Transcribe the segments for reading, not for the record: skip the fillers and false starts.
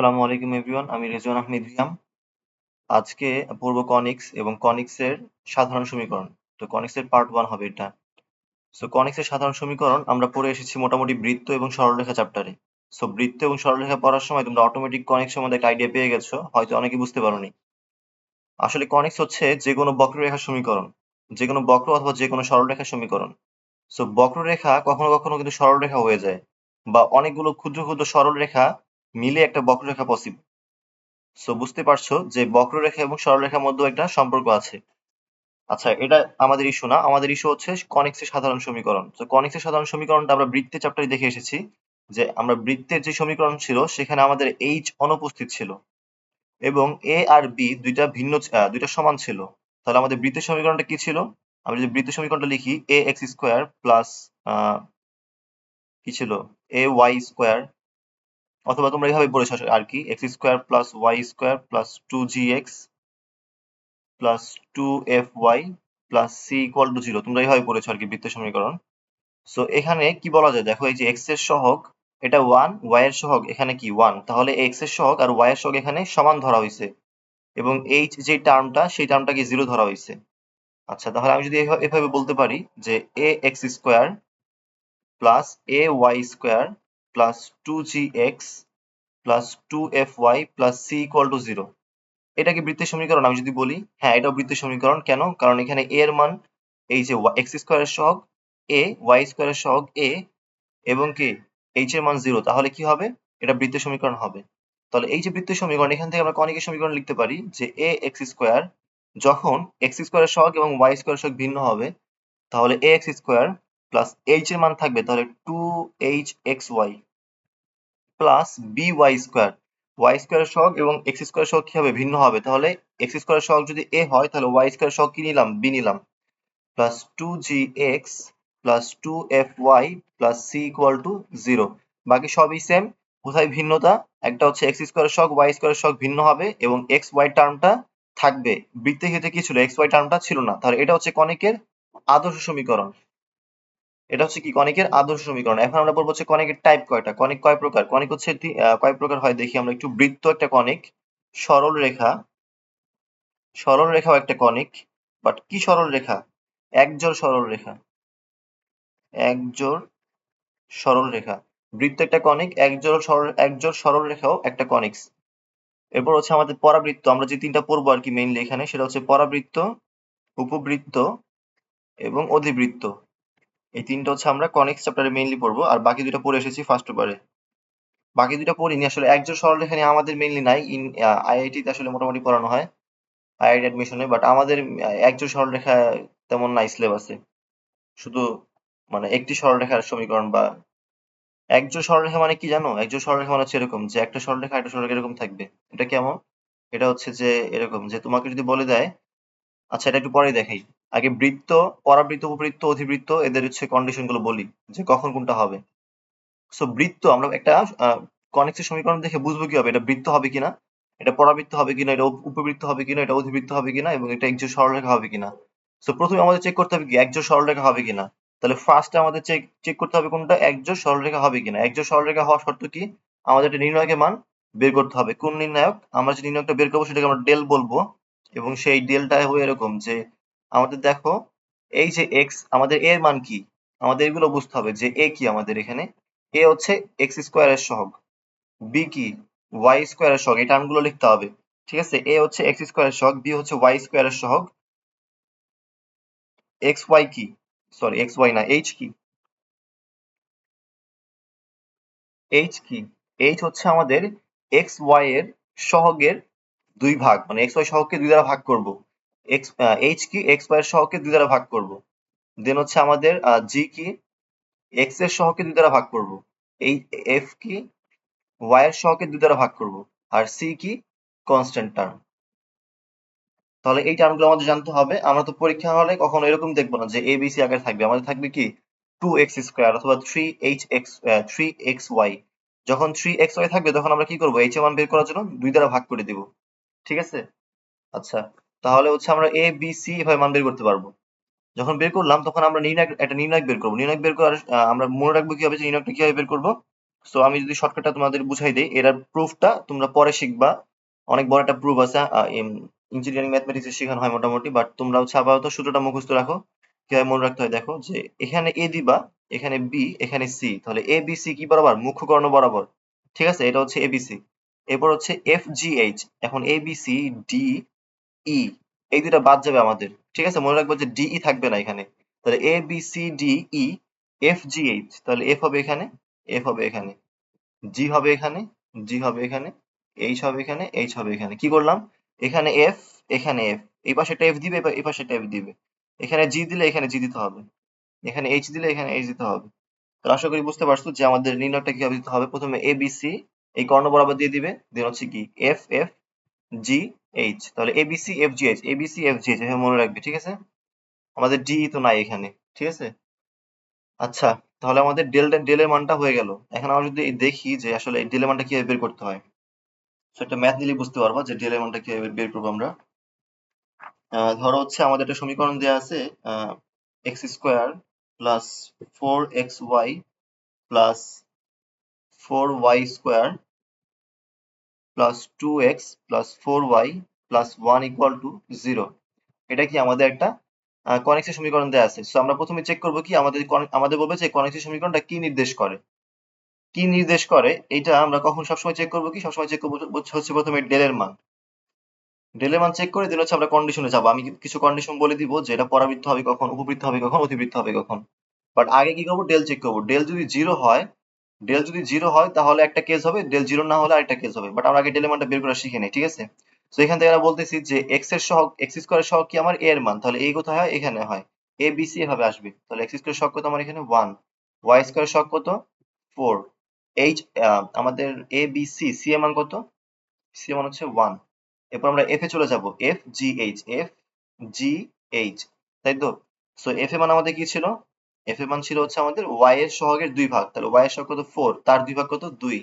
আসসালামু আলাইকুম এভরিওয়ান, আমি রেজওয়ান আহমেদ রিয়াম। আজকে পড়ব কনিক্স এবং কনিক্সের সাধারণ সমীকরণ। তো কনিক্সের পার্ট 1 হবে এটা। সো কনিক্সের সাধারণ সমীকরণ আমরা পড়ে এসেছি মোটামুটি বৃত্ত এবং সরলরেখা চ্যাপ্টারে। সো বৃত্ত এবং সরলরেখা পড়ার সময় তোমরা অটোমেটিক কনিক্স সম্বন্ধে একটা আইডিয়া পেয়ে গেছো, হয়তো অনেকে বুঝতে পারোনি। আসলে কনিক্স হচ্ছে যে কোনো বক্ররেখার সমীকরণ, যে কোনো বক্র অথবা যে কোনো সরলরেখার সমীকরণ। সো বক্ররেখা কখনো কখনো কিন্তু সরলরেখা হয়ে যায়, বা অনেকগুলো ক্ষুদ্র ক্ষুদ্র সরলরেখা মিলে একটা বক্ররেখা পসিবল। সো বুঝতে পারছো যে বক্ররেখা এবং সরলরেখার মধ্যেও একটা সম্পর্ক আছে। আচ্ছা, এটা আমাদের ইস্যু না, আমাদের ইস্যু হচ্ছে কনিক্সের সাধারণ সমীকরণ। তো কনিক্সের সাধারণ সমীকরণটা আমরা বৃত্তের চ্যাপ্টারে দেখে এসেছি, যে আমরা বৃত্তের যে সমীকরণ ছিল সেখানে আমাদের এইচ অনুপস্থিত ছিল এবং এ আর বি দুইটা ভিন্ন দুইটা সমান ছিল। তাহলে আমাদের বৃত্তের সমীকরণটা কি ছিল? আমি যদি বৃত্তের সমীকরণটা লিখি, এ এক্স স্কোয়ার প্লাস কি ছিল, এ ওয়াই স্কোয়ার, অথবা তোমরা এইভাবে পড়েছো আর কি, X square plus Y square plus 2gx plus 2fy plus c equal to 0। তোমরা এইভাবে পড়েছো আর কি বৃত্তের সমীকরণ। সো এখানে কি বলা যায় দেখো, এই যে x এর সহগ এটা 1, y এর সহগ এখানে কি 1, তাহলে x এর সহগ আর y এর সহগ এখানে সমান ধরা হয়েছে এবং h যে টার্মটা সেই টার্মটাকে 0 ধরা হয়েছে। আচ্ছা, তাহলে আমি যদি এভাবে বলতে পারি যে ax square plus ay square plus 2gx plus 2fy plus c equal to 0, এটা কি বৃত্তের সমীকরণ? আমি যদি বলি হ্যাঁ, এটাও বৃত্তের সমীকরণ। কেন? কারণ এখানে a এর মান, এই যে এক্স স্কোয়ারের সহগ a, ওয়াই স্কোয়ারের সহগ a, এবং কি h এর মান 0, তাহলে কি হবে? এটা বৃত্তের সমীকরণ হবে। তাহলে এই যে বৃত্তের সমীকরণ, এখান থেকে আমরা কনিকের সমীকরণ লিখতে পারি যে a এক্স স্কোয়ার যখন এক্স স্কোয়ারের সহগ এবং ওয়াই স্কোয়ারের সহগ ভিন্ন হবে, তাহলে a x square plus h এর মান থাকবে তাহলে 2hxy plus by square, Y স্কোয়ারের সহগ এবং এক্স স্কোয়ারের সহগ কি হবে? ভিন্ন হবে। তাহলে এক্স স্কোয়ারের সহগ যদি a হয়, তাহলে ওয়াই স্কোয়ারের সহগ কি নিলাম? b নিলাম, plus 2gx plus 2fy plus c equal to 0। বাকি সবই সেম। কোথায় ভিন্নতা? একটা হচ্ছে এক্স স্কোয়ারের সহগ ওয়াই স্কোয়ারের সহগ ভিন্ন হবে এবং এক্স ওয়াই টার্মটা থাকবে। বৃত্তের ক্ষেত্রে কি ছিল? এক্স ওয়াই টার্মটা ছিল না। তাহলে এটা হচ্ছে কনিকের আদর্শ সমীকরণ। এটা হচ্ছে কি কনিকের আদর্শ সমীকরণ। এখন আমরা বলবো হচ্ছে কনিকের টাইপ কয়টা, কনিক কয় প্রকার। কনিক হচ্ছে কয় প্রকার হয় দেখি আমরা একটু। বৃত্ত একটা কনিক, সরল রেখা, সরল রেখাও একটা কনিক, বাট কি সরল রেখা? একজোড় সরল রেখা, একজোড় সরল রেখা। বৃত্ত একটা কনিক, একজোড় সরল রেখাও একটা কনিক্স। এরপর হচ্ছে আমাদের পরাবৃত্ত, আমরা যে তিনটা পড়বো আর কি মেইনলি এখানে, সেটা হচ্ছে পরাবৃত্ত, উপবৃত্ত এবং অধিবৃত্ত। এই তিনটা হচ্ছে আমরা কনিক্স চ্যাপ্টারে মেইনলি পড়বো, আর বাকি দুটো পড়ে এসেছি ফার্স্ট পেপারে। বাকি দুটো পড়িনি আসলে, একজোড় সরলরেখা নিয়ে আমাদের মেইনলি নাই। আইআইটি তে আসলে মোটামুটি পড়ানো হয় আইআইটি অ্যাডমিশনে, বাট আমাদের একজোড় সরলরেখা তেমন নাই সিলেবাসে। শুধু মানে একটি সরলরেখার সমীকরণ, বা একজোড় সরলরেখা মানে কি জানো? একজোড় সরলরেখা মানে হচ্ছে এরকম যে একটা সরলরেখা একটা সরলরেখা এরকম থাকবে। এটা কেমন? এটা হচ্ছে যে এরকম, যে তোমাকে যদি বলে দেয়, আচ্ছা এটা একটু পরেই দেখাই, আগে বৃত্ত, পরাবৃত্ত, উপবৃত্ত, অধিবৃত্ত, এদের হচ্ছে কন্ডিশন গুলো বলি যে কখন কোনটা হবে। সো বৃত্ত আমরা একটা কনিক্সের সমীকরণ দেখে বুঝবো কিভাবে এটা বৃত্ত হবে কিনা, এটা পরাবৃত্ত হবে কিনা, এটা উপবৃত্ত হবে কিনা, এটা অধিবৃত্ত হবে কিনা, এবং এটা একজোড় সরলরেখা হবে কিনা। সো প্রথমে আমাদের চেক করতে হবে কি একজোড় সরলরেখা হবে কিনা। তাহলে ফার্স্টে আমাদের চেক চেক করতে হবে কোনটা, একজোড় সরলরেখা হবে কিনা। একজোড় সরলরেখা হওয়ার শর্ত কি? আমাদের একটা নির্ণায়কের মান বের করতে হবে। কোন নির্ণায়ক? আমরা যে নির্ণায়কটা বের করবো সেটাকে আমরা ডেল বলবো, এবং সেই ডেলটা হবে এরকম যে, আমাদের দেখো এই যে এক্স, আমাদের এর মান কি, আমাদের এগুলো বুঝতে হবে যে এ কি আমাদের এখানে। এ হচ্ছে এক্স স্কোয়ারের সহগ, বি কি ওয়াই স্কোয়ারের সহগ, এই টার্মগুলো লিখতে হবে। ঠিক আছে, এ হচ্ছে এক্স স্কোয়ারের সহগ, বি হচ্ছে ওয়াই স্কোয়ারের সহগ, এক্স ওয়াই কি, সরি এক্স ওয়াই না, এইচ কি, এইচ কি, এইচ হচ্ছে আমাদের এক্স ওয়াই এর সহগের 2 ভাগ, মানে এক্স ওয়াই সহগকে 2 দ্বারা ভাগ করব। এক্স এইচ কি, এক্স ওয়াই এর সহগকে 2 দ্বারা ভাগ করব। দেন হচ্ছে আমাদের জি কি, এক্স এর সহগকে 2 দ্বারা ভাগ করব। এই এফ কি, ওয়াই এর সহগকে 2 দ্বারা ভাগ করব। আর সি কি, কনস্ট্যান্ট টার্ম। তাহলে এই টার্মগুলো আমাদের জানতে হবে। আমরা তো পরীক্ষা হলে কখনো এরকম দেখবো না যে এ বি সি আকারে থাকবে, আমাদের থাকবে কি 2x স্কোয়ার অথবা 3xy। যখন 3xy থাকবে তখন আমরা কি করবো, h এর মান বের করার জন্য 2 দ্বারা ভাগ করে দিব। ঠিক আছে? আচ্ছা, তাহলে হচ্ছে আমরা এ বি সি এভাবে মান বের করতে পারবো। যখন বের করলাম তখন আমরা একটা নির্ণায়ক বের করবো। নির্ণায়ক বের করার আমরা মনে রাখবো কিভাবে যে নির্ণায়কটা কিভাবে বের করবো। সো আমি যদি শর্টকাটটা তোমাদের বুঝাই দিই, এটার প্রুফটা তোমরা পরে শিখবা। অনেক বড় একটা প্রুফ আছে, ইঞ্জিনিয়ারিং ম্যাথমেটিক্সে শেখানো হয় মোটামুটি, বাট তোমরা হচ্ছে আপাতত সূত্রটা মুখস্থ রাখো। কিভাবে মনে রাখতে হয় দেখো, যে এখানে এ দিবা, এখানে বি, এখানে সি, তাহলে এ বি সি কি বরাবর, মুখ্য কর্ণ বরাবর। ঠিক আছে, এটা হচ্ছে এবিসি। এরপর হচ্ছে এফ জি এইচ। এখন এ বি সি ডি ই, এই দুটা বাদ যাবে আমাদের। ঠিক আছে, মনে রাখবো যে ডি ই থাকবে না এখানে। তাহলে A B C D E, F G H, তাহলে এফ হবে এখানে, এফ হবে এখানে, জি হবে এখানে, জি হবে এখানে, এইচ হবে এখানে, এইচ হবে এখানে। কি করলাম, এখানে এফ, এখানে এফ, এই পাশে একটা এফ দিবে, এই পাশে একটা এফ দিবে, এখানে জি দিলে এখানে জি দিতে হবে, এখানে এইচ দিলে এখানে এইচ দিতে হবে। তো আশা করি বুঝতে পারছো যে আমাদের নির্ণয়টা কিভাবে দিতে হবে। প্রথমে এ বি সি এই কর্ণ বরাবর দিয়ে দিবে, দেন হচ্ছে কি এফ এফ জি এইচ, তাহলে A B C F G H, A B C F G H, এভাবে মনে রাখবে। ঠিক আছে, আমাদের ডি তো নাই এখানে। ঠিক আছে, আচ্ছা, তাহলে আমাদের ডেল এর মানটা হয়ে গেল। এখন আমরা যদি দেখি যে আসলে ডেল এর মানটা কিভাবে বের করতে হয়, তো একটা ম্যাথ নিলে বুঝতে পারবা যে ডেল এর মানটা কিভাবে বের করবো আমরা। ধরো হচ্ছে আমাদের একটা সমীকরণ দেওয়া আছে, x square plus 4xy plus 4y square plus 2x plus 4y plus 1 equal to 0। এটা কি আমাদের একটা কনিক্সের সমীকরণ দেওয়া আছে। সো আমরা প্রথমে চেক করবো কি আমাদের বলবে যে কনিক্সের সমীকরণটা কি নির্দেশ করে। কি নির্দেশ করে এটা আমরা কখন সবসময় চেক করবো, কি সবসময় চেক করবো হচ্ছে প্রথমে ডেল এর মান। ডেল এর মান চেক করে দিলে হচ্ছে আমরা কন্ডিশনে যাবো। আমি কিছু কন্ডিশন বলে দিব যে এটা পরাবৃত্ত হবে কখন, উপবৃত্ত হবে কখন, অতিবৃত্ত হবে কখন। বাট আগে কি করবো, ডেল চেক করবো। ডেল যদি জিরো হয়, ডেল যদি জিরো হয় তাহলে একটা কেস হবে, ডেল জিরো না হলে আরেকটা কেস হবে। বাট আমরা আগে ডেল এর মানটা বের করা শিখে নেই। ঠিক আছে, তো এখান থেকে আমরা বলতেছি যে এক্স এর সহগ, এক্স স্কোয়ারের সহগ কি আমার এ এর মান, তাহলে এই কোথায় হয়, এখানে হয়। এ বি সি এভাবে আসবে, তাহলে এক্স স্কোয়ারের সহগ কত আমার এখানে 1, ওয়াই স্কোয়ারের সহগ কত 4, এইচ আমাদের এ বি সি, সি এর মান কত, সি এর মান হচ্ছে 1। এরপর আমরা এফ এ চলে যাব, F G H, F G H, তাই তো। সো এফ এর মান আমাদের কি ছিল, এফ এর মান ছিল হচ্ছে আমাদের ওয়াই এর সহগের 2 ভাগ, তাহলে ওয়াই এর সহগ কত 4, তার 2 ভাগ কত 2,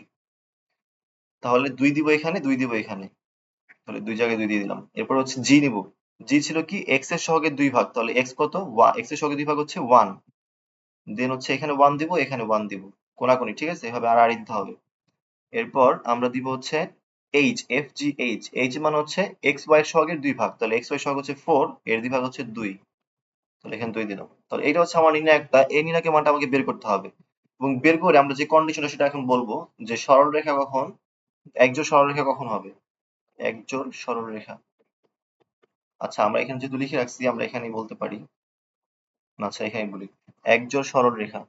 তাহলে 2 দিব এখানে, 2 দিব এখানে, তাহলে 2 জায়গায় 2 দিয়ে দিলাম। এরপর হচ্ছে জি নিব, জি ছিল কি এক্স এর সহগের 2 ভাগ, তাহলে এক্স কত, এক্স এর সহগের 2 ভাগ হচ্ছে 1, দেন হচ্ছে এখানে 1 দিব, এখানে 1 দিব, কোনাকুনি। ঠিক আছে, এভাবে আর দিতে হবে। এরপর আমরা দিব হচ্ছে H, F G H, H এর মান হচ্ছে এক্স ওয়াই এর সহগের 2 ভাগ, তাহলে এক্স ওয়াই সহগ হচ্ছে 4, এর 2 ভাগ হচ্ছে 2, তাহলে এখানে 2 দিলাম। তাহলে এটা হচ্ছে আমার নির্ণায়কটা, এই নির্ণায়কের মানটা আমাকে বের করতে হবে। এবং বের করে আমরা যে কন্ডিশনটা সেটা এখন বলবো, যে সরলরেখা কখন, একজোড় সরলরেখা কখন হবে, একজোড় সরলরেখা। আচ্ছা, আমরা এখানে যেহেতু লিখে রাখছি আমরা এখানেই বলতে পারি। আচ্ছা, এখানেই বলি, একজোড় সরলরেখা,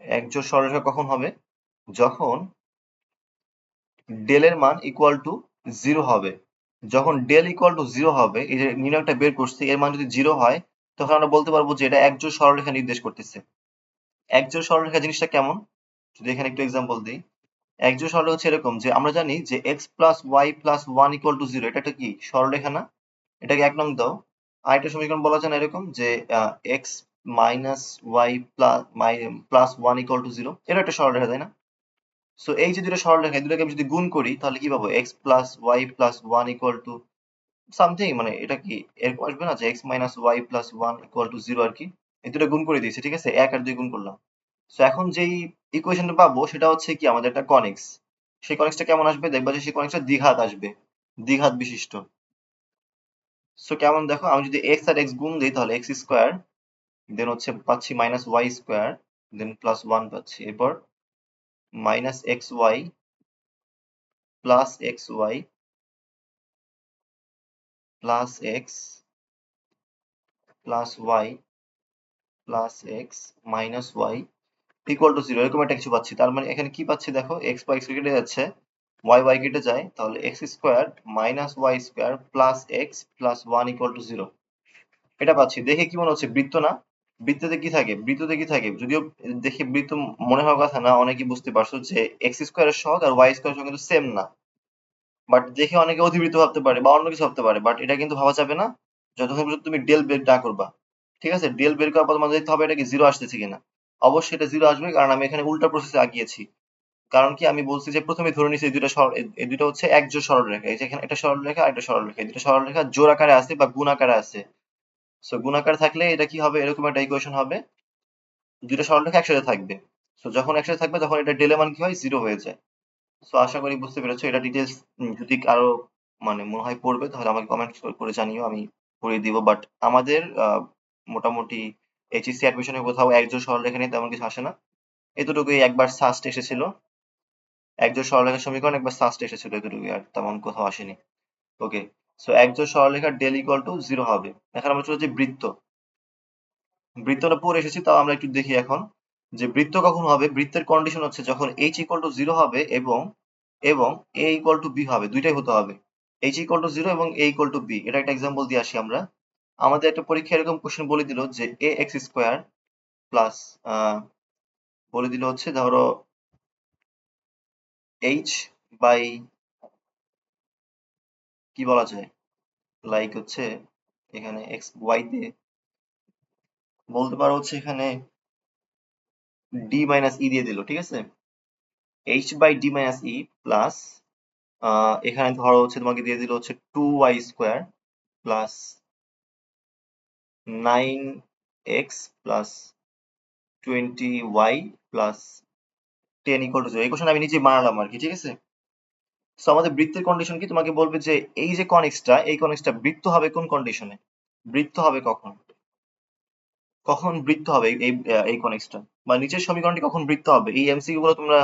একজোড় সরলরেখা কখন হবে, যখন ডেল এর মান ইকুয়াল টু 0 হবে। যখন ডেল ইকুয়াল টু 0 হবে, এই যে নির্ণায়কটা বের করছি এর মান যদি 0 হয়, তখন আমরা বলতে পারবো যে এটা একজোড় সরলরেখা নির্দেশ করতেছে। একজোড় সরলরেখা জিনিসটা কেমন, যদি এখানে একটু এক্সাম্পল দিই। একজোড় সরলরেখা হচ্ছে এরকম, যে আমরা জানি যে X plus Y plus 1 equal to 0, এটা একটা কি সরলরেখা না। এটাকে 1 নং দাও। আরেকটা সমীকরণ বলা যায় না এরকম, যে X minus Y plus 1 equal to 0, এটা একটা সরলরেখা, তাই না। সো এই যে দুটো সরলরেখা, এই দুটোকে আমি যদি গুণ করি তাহলে কি পাবো, X plus Y plus 1 equal to something, মানে এটা কি এরকম আসবে না, যে X minus Y plus 1 equal to 0 আর কি। এই দুটো গুণ করে দিয়েছি। ঠিক আছে, 1 আর 2 গুণ করলাম। সো এখন যেই ইকুয়েশনটা পাবো সেটা হচ্ছে কি আমাদের একটা কনিক্স। সেই কনিক্সটা কেমন আসবে, দেখবা যে সেই কনিক্সটা দ্বিঘাত আসবে, দ্বিঘাত বিশিষ্ট। সো কেমন দেখো, আমি যদি এক্স আর এক্স গুণ দিই তাহলে এক্স স্কোয়ার, দেন হচ্ছে পাচ্ছি minus Y square, then plus 1 পাচ্ছি। এরপর minus X Y plus X Y plus x plus Y plus X minus Y equal to 0, এরকম একটা কিছু পাচ্ছি। তার মানে এখানে কি পাচ্ছি দেখো, এক্স বাই এক্স কেটে যাচ্ছে, ওয়াই ওয়াই কেটে যায়, তাহলে x square minus Y square plus x plus 1 equal to 0, এটা পাচ্ছি। দেখে কি মনে হচ্ছে, বৃত্ত না। বৃত্ততে কি থাকে, বৃত্ততে কি থাকে, যদিও দেখে বৃত্ত মনে হওয়ার কথা না, অনেকে বুঝতে পারছো যে এক্স স্কোয়ারের সহগ আর ওয়াই স্কোয়ারের সহগ কিন্তু সেম না। বাট দেখে অনেকে অধিবৃত্ত ভাবতে পারে বা অন্য কিছু ভাবতে পারে, বাট এটা কিন্তু ভাবা যাবে না যতক্ষণ পর্যন্ত তুমি ডেল বের না করবা। ঠিক আছে, ডেল বের করার পর তোমাদের দেখতে হবে এটা কি জিরো আসতেছে কিনা। অবশ্যই এটা জিরো আসবে, কারণ আমি এখানে উল্টা প্রসেসে আগিয়েছি। কারণ কি, আমি বলছি যে প্রথমে ধরে নিচ্ছি এই দুটো হচ্ছে একজোড় সরলরেখা, এই যে এখানে একটা সরলরেখা আর একটা সরলরেখা, এই দুটো সরলরেখা জোড় আকারে আছে বা গুণ আকারে আছে। সো গুণ আকারে থাকলে এটা কি হবে, এরকম একটা ইকুয়েশন হবে, দুইটা সরলরেখা একসাথে থাকবে। সো যখন একসাথে থাকবে তখন এটা ডেলের মান কি হয়, 0 হয়ে যায়। সো আশা করি বুঝতে পেরেছো। এটা ডিটেলস যদি আরো মানে মনে হয় পড়বে তাহলে আমাকে কমেন্ট করে জানিও, আমি পড়িয়ে দিব। বাট আমাদের মোটামুটি এইচএসসি অ্যাডমিশনে কোথাও একজোড় সরলরেখা নিয়ে তেমন কিছু আসে না। এতটুকুই একবার সাস্ট এসেছিল, একজোড় সরলরেখার সমীকরণ একবার সাস্ট এসেছিল, এতটুকুই, আর তেমন কোথাও আসেনি। ওকে, সো একজোড় সরলরেখার ডেল ইকুয়াল টু 0 হবে। এখন আমরা চলে যাই বৃত্ত। বৃত্তটা পড়ে এসেছি, তাও আমরা একটু দেখি এখন যে বৃত্ত কখন হবে। বৃত্তের কন্ডিশন হচ্ছে যখন h ইকুয়াল টু 0 হবে এবং এবং a ইকুয়াল টু b হবে, দুইটাই হতে হবে। h ইকুয়াল টু 0 এবং a ইকুয়াল টু b। এটা একটা এক্সাম্পল দিয়ে আসি আমরা। আমাদের একটা পরীক্ষা এরকম কোশ্চেন বলে দিল যে ax স্কোয়ার প্লাস বলে দিল হচ্ছে ধরো h বাই কি বলা যায়, লাইক হচ্ছে এখানে এক্স ওয়াই তে বলতে পারো হচ্ছে এখানে d মাইনাস ই দিয়ে দিল, ঠিক আছে। h by d minus e plus এখানে ধরো হচ্ছে তোমাকে দিয়ে দিল হচ্ছে 2y square plus 9x plus 20y plus 10 equal to 0। এই কোশ্চেন আমি নিজে বানালাম আর কি, ঠিক আছে। সো আমাদের বৃত্তের কন্ডিশন কি, তোমাকে বলবে যে এই যে কনিক্সটা, এই কনিক্সটা বৃত্ত হবে কোন কন্ডিশনে, বৃত্ত হবে কখন, কখন বৃত্ত হবে এই কনিক্সটা, বা নিচের সমীকরণটি কখন বৃত্ত হবে। এই এমসিকিউ গুলো তোমরা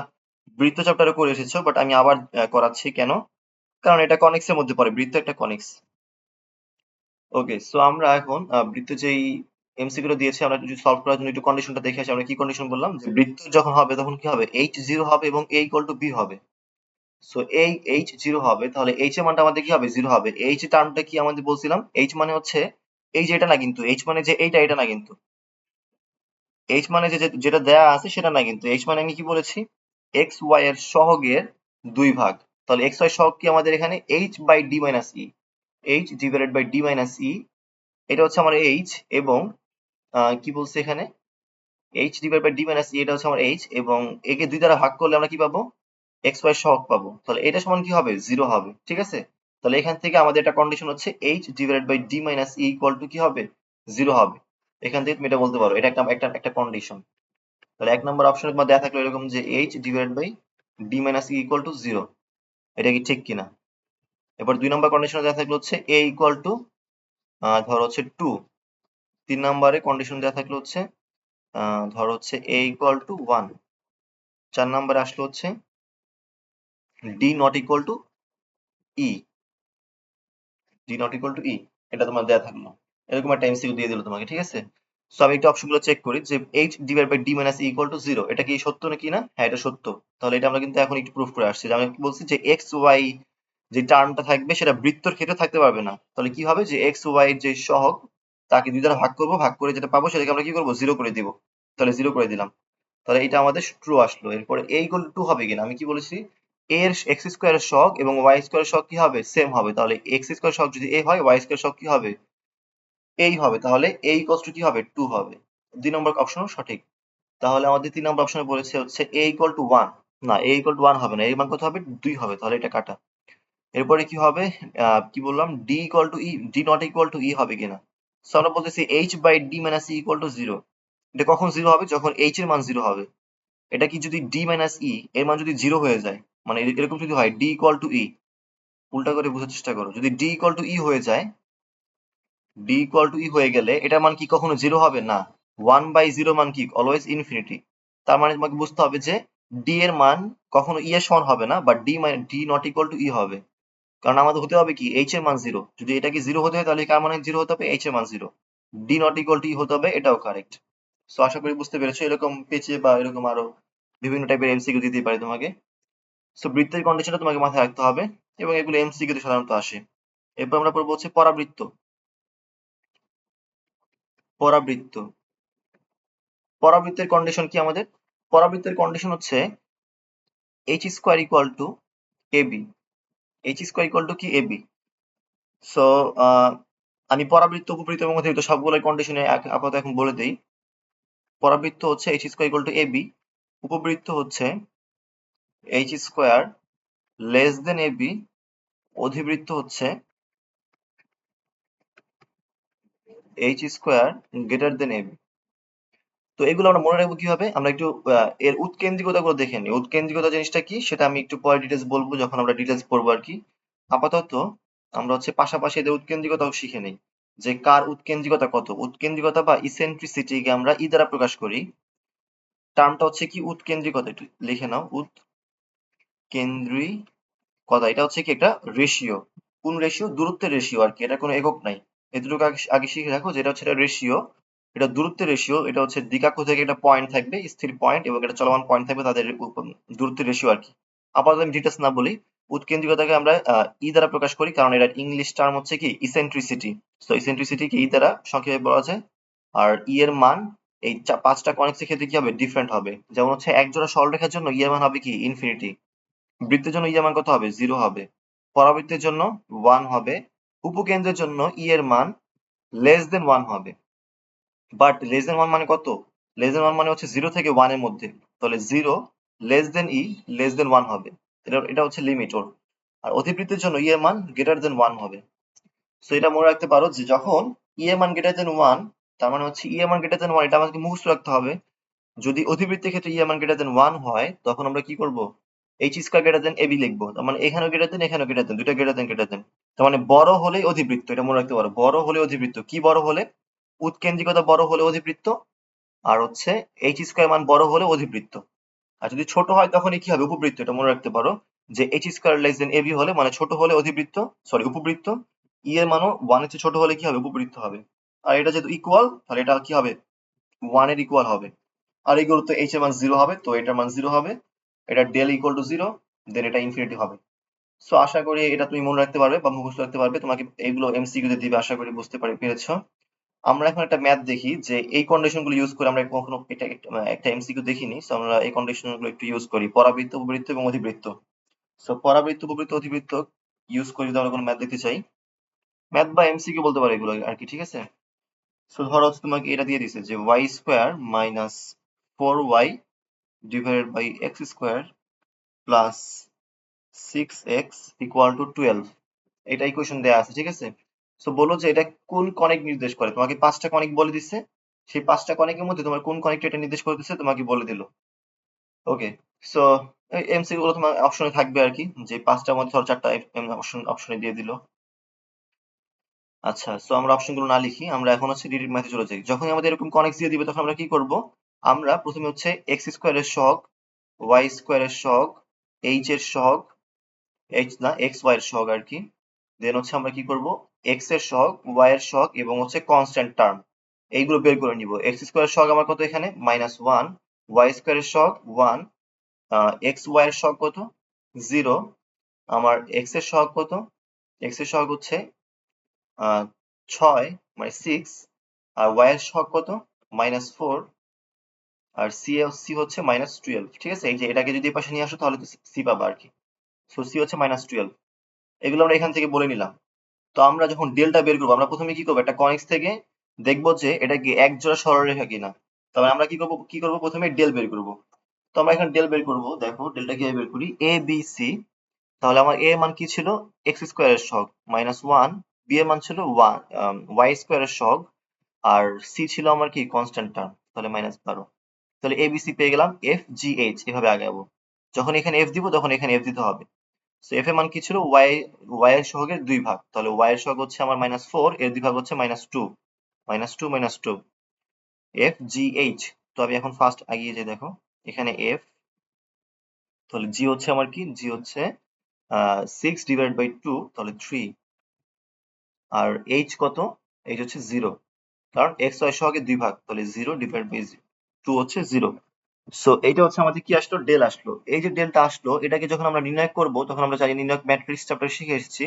বৃত্ত চ্যাপ্টারে করে এসেছো, বাট আমি আবার করাচ্ছি কেন, কারণ এটা কনিক্সের মধ্যে পড়ে, বৃত্ত একটা কনিক্স। ওকে, সো আমরা এখন বৃত্তে যেই এমসিকিউ গুলো দিয়েছে আমরা যদি সলভ করার জন্য একটু কন্ডিশনটা দেখে আসি। আমরা কি কন্ডিশন বললাম, যে বৃত্ত যখন হবে তখন কি হবে, h 0 হবে এবং a ইকুয়াল টু b হবে। সো এই h 0 হবে, তাহলে h এর মানটা আমাদের কি হবে, 0 হবে। h টার্মটা কি আমাদের বলছিলাম, h মানে হচ্ছে এই যে এটা না কিন্তু, h মানে যে এইটা, এটা না কিন্তু, h মানে যেটা দেয়া আছে সেটা না কিন্তু, h মানে আমি কি বলেছি, x y এর সহগের 2 ভাগ। তাহলে x y সহগ কি আমাদের এখানে h by d minus e, h divided by d minus e, এটা হচ্ছে আমার h। এবং কি বলছে এখানে, h divide by d minus e, এটা হচ্ছে আমার h, এবং একে 2 দ্বারা ভাগ করলে আমরা কি পাবো, x y সহগ পাবো। তাহলে এটা সমান কি হবে, 0 হবে, ঠিক আছে। তাহলে এখান থেকে আমাদের একটা কন্ডিশন হচ্ছে h divide by d minus e equal to কি হবে, 0 হবে। এখান থেকে তুমি এটা বলতে পারো, এটা একটা একটা একটা কন্ডিশন। তাহলে 1 নম্বর অপশনে তোমার দেয়া থাকলো এরকম যে h divide by d minus e equal to 0, এটা কি ঠিক কিনা। এবার 2 নম্বর কন্ডিশনে দেয়া থাকলো হচ্ছে a ইকুয়াল টু ধরো হচ্ছে 2। 3 নম্বরে কন্ডিশন দেয়া থাকলো হচ্ছে ধরো হচ্ছে a ইকুয়াল টু 1। 4 নম্বরে আসলো হচ্ছে d not equal to e, d not equal to e, এটা তোমার দেয়া থাকলো। এরকম একটা এমসিকিউ দিয়ে দিল তোমাকে, ঠিক আছে। সো আমি একটু অপশনগুলো চেক করি যে h divide by d minus e equal to 0, এটা কি সত্য নাকি না। হ্যাঁ, এটা সত্য। তাহলে এটা আমরা কিন্তু এখন একটু প্রুফ করে আসছি, যে আমি কি বলছি যে x y যে টার্মটা থাকবে সেটা বৃত্তর ক্ষেত্রে থাকতে পারবে না। তাহলে কি হবে, যে x y এর যে সহগ তাকে 2 দ্বারা ভাগ করব, ভাগ করে যেটা পাবো সেটাকে আমরা কি করব, 0 করে দিব। তাহলে 0 করে দিলাম। তাহলে এটা আমাদের ট্রু আসলো। এরপরে a ইকুয়াল টু 2 হবে কিনা, আমি কি বলেছি, a এর এক্স স্কোয়ারের সহগ এবং ওয়াই স্কোয়ারের সহগ কি হবে, সেম হবে। তাহলে এক্স স্কোয়ার সহগ যদি a হয়, ওয়াই স্কোয়ার সহগ কি হবে, এই হবে। তাহলে a ইকুয়ালস টু কি হবে, 2 হবে। 2 নম্বর অপশন সঠিক। তাহলে আমাদের 3 নম্বর অপশনে বলেছে হচ্ছে a ইকুয়াল টু 1। না, a ইকুয়াল টু 1 হবে না, এর মান কত হবে, 2 হবে। তাহলে এটা কাটা। এরপরে কি হবে, কি বললাম, d equal to e, d not equal to e হবে কিনা। সো আমরা বলতেছি h by d minus e equal to 0। এটা কখন 0 হবে, যখন h এর মান 0 হবে। এটা কি যদি d মাইনাস e এর মান যদি 0 হয়ে যায়, মানে এরকম যদি হয় d ইকুয়াল টু e, উল্টা করে বোঝার চেষ্টা করো, যদি d ইকুয়াল টু e হয়ে যায়, d ইকুয়াল টু e হয়ে গেলে এটার মান কি কখনো 0 হবে না। 1 বাই 0 মান কি, অলওয়েজ ইনফিনিটি। তার মানে তোমাকে বুঝতে হবে যে d এর মান কখনো e এর সমান হবে না, but d not equal to e হবে। কারণ আমাদের হতে হবে কি, h এর মান 0। যদি এটা কি 0 হতে হয় তাহলে কার মানে 0 হতে হবে, h এর মান 0। d not equal to e হতে হবে, এটাও কারেক্ট। সো আশা করি বুঝতে পেরেছো। এরকম পেজে বা এরকম আরো বিভিন্ন টাইপের এমসিকিউ দিতে পারে তোমাকে। সো বৃত্তের কন্ডিশনটা তোমাকে মাথায় রাখতে হবে, এবং এগুলো এমসিকিউ তে সাধারণত আসে। এরপর আমরা পড়বো হচ্ছে পরাবৃত্ত। পরাবৃত্ত, পরাবৃত্তের কন্ডিশন কি আমাদের, পরাবৃত্তের কন্ডিশন হচ্ছে h square equal to ab, h square equal to কি, ab। সো আমি পরাবৃত্ত উপবৃত্ত এবং অতিবৃত্ত সবগুলোই কন্ডিশনে আপাতত এখন বলে দেই। পরাবৃত্ত হচ্ছে h square equal to ab, উপবৃত্ত হচ্ছে h square less than ab, অধিবৃত্ত হচ্ছে h square greater than ab। তো এগুলো আমরা মনে রাখবো কিভাবে, আমরা একটু এর উৎকেন্দ্রিকতা গুলো দেখে নিই। উৎকেন্দ্রিকতা জিনিসটা কি সেটা আমি একটু পরে ডিটেলস বলবো যখন আমরা ডিটেলস পড়বো আর কি। আপাতত আমরা হচ্ছে পাশাপাশি এদের উৎকেন্দ্রিকতাও শিখে নিই, যে কার উৎকেন্দ্রিকতা কত। উৎকেন্দ্রিকতা বা ইসেন্ট্রিসিটিকে আমরা ই দ্বারা প্রকাশ করি। টার্মটা হচ্ছে কি উৎকেন্দ্রিকতা, একটু লিখে নাও। উৎকেন্দ্রিকতা এটা হচ্ছে কি একটা রেশিও। কোন রেশিও? দূরত্বের রেশিও আর কি, এটা কোনো একক নাই। এতটুকু আগে আগে শিখে রাখো, যেটা হচ্ছে রেশিও, এটা দূরত্বের রেশিও। এটা হচ্ছে দিকাক্ষ থেকে একটা পয়েন্ট থাকবে, স্থির পয়েন্ট, এবং একটা চলমান পয়েন্ট থাকবে, তাদের দূরত্বের রেশিও আর কি। আপাতত আমি ডিটেলস না বলি, উৎকেন্দ্রিকতাকে আমরা ই দ্বারা প্রকাশ করি, কারণ এটার ইংলিশ টার্ম হচ্ছে কি ইসেন্ট্রিসিটি। তো ইসেন্ট্রিসিটিকে ই দ্বারা সংক্ষেপে বলা যায়। আর ই এর মান এই পাঁচটা কনিক্সের ক্ষেত্রে কি হবে? ডিফারেন্ট হবে। যেমন হচ্ছে এক জোড়া সরলরেখার জন্য ই এর মান হবে কি ইনফিনিটি। বৃত্তের জন্য ই এর মান কত হবে? 0 হবে। পরাবৃত্তের জন্য 1 হবে। উপকেন্দ্রের জন্য ই এর মান লেস দেন 1 হবে। বাট লেস দেন 1 মানে কত? লেস দেন 1 মানে হচ্ছে 0 থেকে 1 এর মধ্যে। তাহলে 0 লেস দেন ই লেস দেন 1 হবে। এটা হচ্ছে লিমিট ওর। আর অতিবৃত্তের জন্য ই এর মান গ্রেটার দেন 1 হবে। সো এটা মনে রাখতে পারো যে যখন ই এর মান গ্রেটার দেন 1, তার মানে হচ্ছে ই এর মান গ্রেটার দেন 1, এটা আমাকে মুখস্থ রাখতে হবে। যদি অধিবৃত্তের ক্ষেত্রে ই এর মান গ্রেটার দেন 1 হয়, তখন আমরা কি করব? H square greater than a b লিখবো। তার মানে এখানেও গ্রেটার দেন, এখানেও গ্রেটার দেন, দুইটা গ্রেটার দেন গ্রেটার দেন। তার মানে বড় হলেই অধিবৃত্ত, এটা মনে রাখতে পারো। বড় হলে অধিবৃত্ত। কি বড় হলে? উৎকেন্দ্রিকতা বড় হলে অধিবৃত্ত। আর হচ্ছে এইচ স্কয়ার মান বড় হলে অধিবৃত্ত। আর যদি ছোট হয় তখন কি হবে? উপবৃত্ত। এটা মনে রাখতে পারো যে h square less than a b হলে, মানে ছোট হলে অধিবৃত্ত, সরি উপবৃত্ত। ই এর মানও 1 এর চেয়ে ছোট হলে কি হবে? উপবৃত্ত হবে। আর এটা যেহেতু ইকুয়াল, তাহলে এটা কি হবে? 1 এর ইকুয়াল হবে। আর এগুলো তো এইচ এর মান 0 হবে, তো এটার মান 0 হবে। এটা ডেল ইকুয়াল টু 0, দেন এটা ইনফিনিটি হবে। সো আশা করি এটা তুমি মনে রাখতে পারবে বা মুখস্থ রাখতে পারবে। তোমাকে এগুলো এমসিকিউ তে দিবে, আশা করি বুঝতে পেরেছো। আমরা এখন একটা ম্যাথ দেখি যে এই কন্ডিশন গুলো ইউজ করে আমরা কখনো এটা একটা এমসিকিউ দেখিনি। সো আমরা এই কন্ডিশন গুলো একটু ইউজ করি, পরাবৃত্ত, উপবৃত্ত এবং অধিবৃত্ত। সো পরাবৃত্ত, উপবৃত্ত, অধিবৃত্ত ইউজ করে যদি আমরা কোনো ম্যাথ দেখতে চাই, ম্যাথ বা এমসিকিউ বলতে পারি এগুলো আর কি, ঠিক আছে? সো ধরো হচ্ছে তোমাকে এটা দিয়ে দিছে যে y square minus 4y divided by x square plus 6x equal to 12। এটা ইকুয়েশন দেয়া আছে, ঠিক আছে? সো বলো যে এটা কোন কনিক নির্দেশ করে। তোমাকে পাঁচটা কনিক বলে দিচ্ছে, সেই পাঁচটা কনিকের মধ্যে তোমার কোন কনিকটা এটা নির্দেশ করতেছে তোমাকে বলে দিল। ওকে, সো এমসিকিউ গুলো তোমার অপশনে থাকবে আর কি, যে পাঁচটার মধ্যে ধর চারটা অপশনে দিয়ে দিল। আচ্ছা, সো আমরা অপশন গুলো না লিখি, আমরা এখন হচ্ছে ডিরেক্ট ম্যাথে চলে যাই। যখন আমাদের এরকম কনিক দিয়ে দিবে, তখন আমরা কি করব? আমরা প্রথমে হচ্ছে এক্স স্কোয়ারের সহগ, ওয়াই স্কোয়ারের সহগ, এইচ এর সহগ, এইচ না এক্স ওয়াই এর সহগ আর কি। দেন হচ্ছে আমরা কি করব? এক্স এর সহগ, ওয়াই এর সহগ এবং হচ্ছে কনস্ট্যান্ট টার্ম, এইগুলো বের করে নিব। এক্স স্কোয়ারের সহগ আমার কত এখানে? -1। ওয়াই স্কোয়ারের সহগ 1। এক্স ওয়াই এর সহগ কত? 0। আমার এক্স এর সহগ কত? এক্স এর সহগ হচ্ছে 6, মানে 6। আর ওয়াই এর সহগ কত? -4। আর সি হচ্ছে -12। ঠিক আছে? এই যে এটাকে যদি এই পাশে নিয়ে আসো তাহলে তো সি পাবা আর কি। সো সি হচ্ছে -12। এগুলো আমরা এখান থেকে বলে নিলাম। তো আমরা যখন ডেলটা বের করবো, আমরা প্রথমে কি করবো? একটা কনিক্স থেকে দেখবো যে এটা কি এক জোড়া সরলরেখা কিনা। তবে আমরা কি করবো? প্রথমে ডেল বের করবো। তো আমরা এখানে ডেল বের করবো। দেখো ডেলটা কিভাবে বের করি। এ বি সি। তাহলে আমার এ এর মান কি ছিল? এক্স স্কোয়ারের সহগ -1। বি এর মান ছিল ওয়াই স্কোয়ারের সহগ। আর সি ছিল আমার কি কনস্ট্যান্ট টার্ম, তাহলে -12। তাহলে এ বি সি পেয়ে গেলাম। এফ জি এইচ এভাবে আগাবো। যখন এখানে এফ দিব তখন এখানে এফ দিতে হবে। সো এফ এর মান কি ছিল? ওয়াই এর সহগের 2 ভাগ। তাহলে ওয়াই এর সহগ হচ্ছে আমার -4, এর 2 ভাগ হচ্ছে -2। -2 -2 এফ জি এইচ। তো আমি এখন ফার্স্ট এগিয়ে যাই, দেখো এখানে এফ, তাহলে জি হচ্ছে আমার কি? জি হচ্ছে 6/2, তাহলে 3। আর এইচ কত? এইচ হচ্ছে 0, কারণ এক্স ওয়াই সহগের 2 ভাগ, তাহলে 0/2 হচ্ছে 0। সো এইটা হচ্ছে আমাদের কি আসলো? ডেল আসলো। এই যে ডেলটা আসলো, এটাকে যখন আমরা নির্ণয় করব, তখন আমরা জানি নির্ণায়ক ম্যাট্রিক্স চ্যাপ্টার শিখে এসেছি।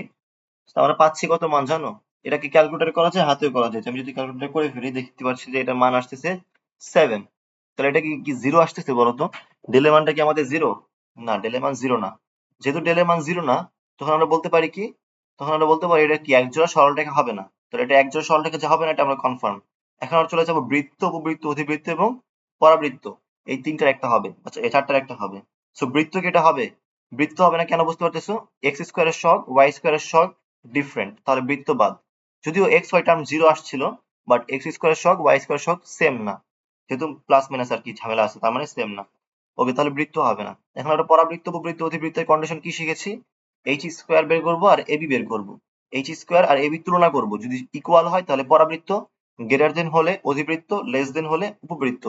তো আমরা পাচ্ছি কত মান জানো? এটা কি ক্যালকুলেটরে করা যায়? হাতেও করা যায়। তো আমি যদি ক্যালকুলেটরে করে ফেলি, দেখতে পাচ্ছি যে এটার মান আসতেছে 7। তাহলে এটা কি 0 আসতেছে বলতো? ডেলের মানটা কি আমাদের 0? না, ডেলের মান 0 না। যেহেতু ডেলের মান 0 না, তখন আমরা বলতে পারি কি? তখন আমরা বলতে পারি এটা কি একজোড়া সরলরেখা হবে না। তাহলে এটা একজোড়া সরলরেখা যে হবে না, এটা আমরা কনফার্ম। এখন আমরা চলে যাবো বৃত্ত, উপবৃত্ত, অধিবৃত্ত এবং পরাবৃত্ত। এই তিনটার একটা হবে, আচ্ছা এই চারটার একটা হবে। সো বৃত্ত কি এটা হবে? বৃত্ত হবে না, কেন বুঝতে পারতেছো? এক্স স্কোয়ারের সহগ, ওয়াই স্কোয়ারের সহগ ডিফারেন্ট, তাহলে বৃত্ত বাদ। যদিও এক্স ওয়াই টার্ম 0 আসছিল, বাট এক্স স্কোয়ারের সহগ, ওয়াই স্কোয়ারের সহগ সেম না। যেহেতু প্লাস মাইনাস আর কি ঝামেলা আছে, তার মানে সেম না। ওকে, তাহলে বৃত্ত হবে না। এখন আমরা পরাবৃত্ত, উপবৃত্ত, অধিবৃত্তের কন্ডিশন কি শিখেছি? এইচ স্কোয়ার বের করবো আর এবি বের করবো। এইচ স্কোয়ার আর এবি তুলনা করবো, যদি ইকুয়াল হয় তাহলে পরাবৃত্ত, গ্রেটার দেন হলে অধিবৃত্ত, লেস দেন হলে উপবৃত্ত।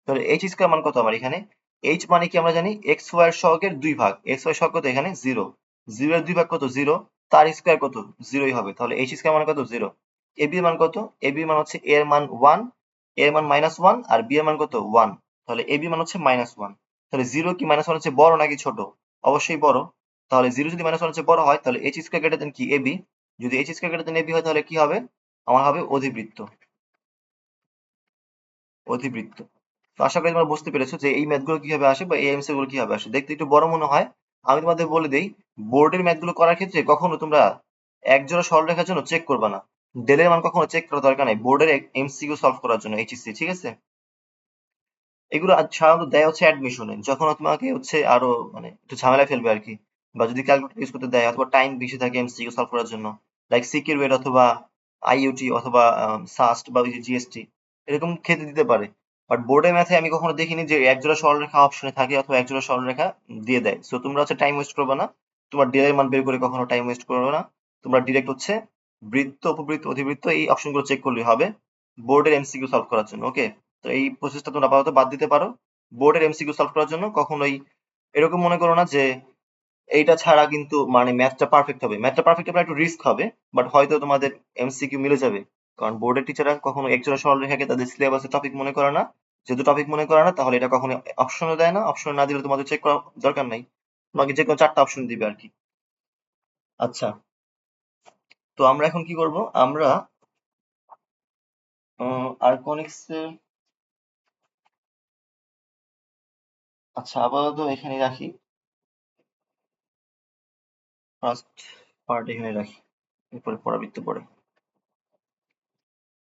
তাহলে এইচ স্কোয়ার মান কত আমার এখানে? এইচ মানে কি আমরা জানি এক্স ওয়াই এর সহগের 2 ভাগ, এক্স ওয়াই সহগ কত এখানে 0, 0 এর 2 ভাগ কত 0, তার স্কোয়ার কত 0ই হবে। তাহলে এইচ স্কোয়ার মানে কত 0। এবি এর মান কত? এবি এর মান হচ্ছে এ এর মান 1, এর মান -1 আর বি এর মান কত 1। তাহলে এবি মান হচ্ছে -1। তাহলে 0 কি -1 হচ্ছে বড় নাকি ছোট? অবশ্যই বড়। তাহলে 0 যদি -1 হচ্ছে বড় হয়, তাহলে এইচ স্কয়ার গ্রেটার দেন কি এবি। যদি h square greater than a b হয়, তাহলে কি হবে? আমার হবে অধিবৃত্ত। অধিবৃত্ত। তো আশা করি তোমরা বুঝতে পেরেছো যে এই ম্যাথগুলো কিভাবে আসে বা এই এমসিকিউ গুলো কিভাবে আসে। দেখতে একটু বড় মনে হয়। আমি তোমাদের বলে দেই, বোর্ডের ম্যাথগুলো করার ক্ষেত্রে কখনো তোমরা এক জোড়া সরলরেখার জন্য চেক করবা না। ডেলের মান কখনো চেক করার দরকার নাই বোর্ডের এমসিকিউ সলভ করার জন্য, এইচএসসি, ঠিক আছে? এগুলো সাধারণত দেয় হচ্ছে অ্যাডমিশনে, যখন তোমাকে হচ্ছে আরো মানে একটু ঝামেলায় ফেলবে আর কি, বা যদি ক্যালকুলেটর ইউজ করতে দেয় অথবা টাইম বেশি থাকে এমসিকিউ সলভ করার জন্য, লাইক সিকিউর অথবা আইইউটি অথবা সাস্ট বা জিএসটি, এরকম ক্ষেত্রে দিতে পারে। বাট বোর্ডের ম্যাথে আমি কখনো দেখিনি যে একজোড়া সরলরেখা অপশনে থাকে অথবা একজোড়া সরলরেখা দিয়ে দেয়। সো তোমরা হচ্ছে টাইম ওয়েস্ট করবে না, তোমার ডি এর মান বের করে কখনো টাইম ওয়েস্ট করবে না। তোমরা ডিরেক্ট হচ্ছে বৃত্ত, উপবৃত্ত, অধিবৃত্ত এই অপশনগুলো চেক করলেই হবে বোর্ডের এমসিকিউ সলভ করার জন্য। ওকে, তো এই প্রসেসটা তোমরা আপাতত বাদ দিতে পারো। বোর্ডের এমসিকিউ সলভ করার জন্য কখনোই এরকম মনে করো না যে এইটা ছাড়া কিন্তু মানে ম্যাথটা পারফেক্ট হবে। ম্যাথটা পারফেক্ট হবে একটু রিস্ক হবে, বাট হয়তো তোমাদের এমসিকিউ মিলে যাবে। কারণ বোর্ডের টিচাররা কখনো একজোড়া সরলরেখাকে তাদের সিলেবাসে টপিক মনে করে না। যেহেতু টপিক মনে করে না, তাহলে এটা কখনো অপশনও দেয় না। অপশন না দিলে তোমাদের চেক করার দরকার নাই, তোমাকে যে কোনো 4টা অপশন দিবে আর কি। আচ্ছা, তো আমরা এখন কি করব? আমরা আর্কনিক্স এর, আচ্ছা আপাতত এখানে রাখি, ফার্স্ট পার্ট এখানে রাখি, এরপরে পরাবৃত্ত পড়ে।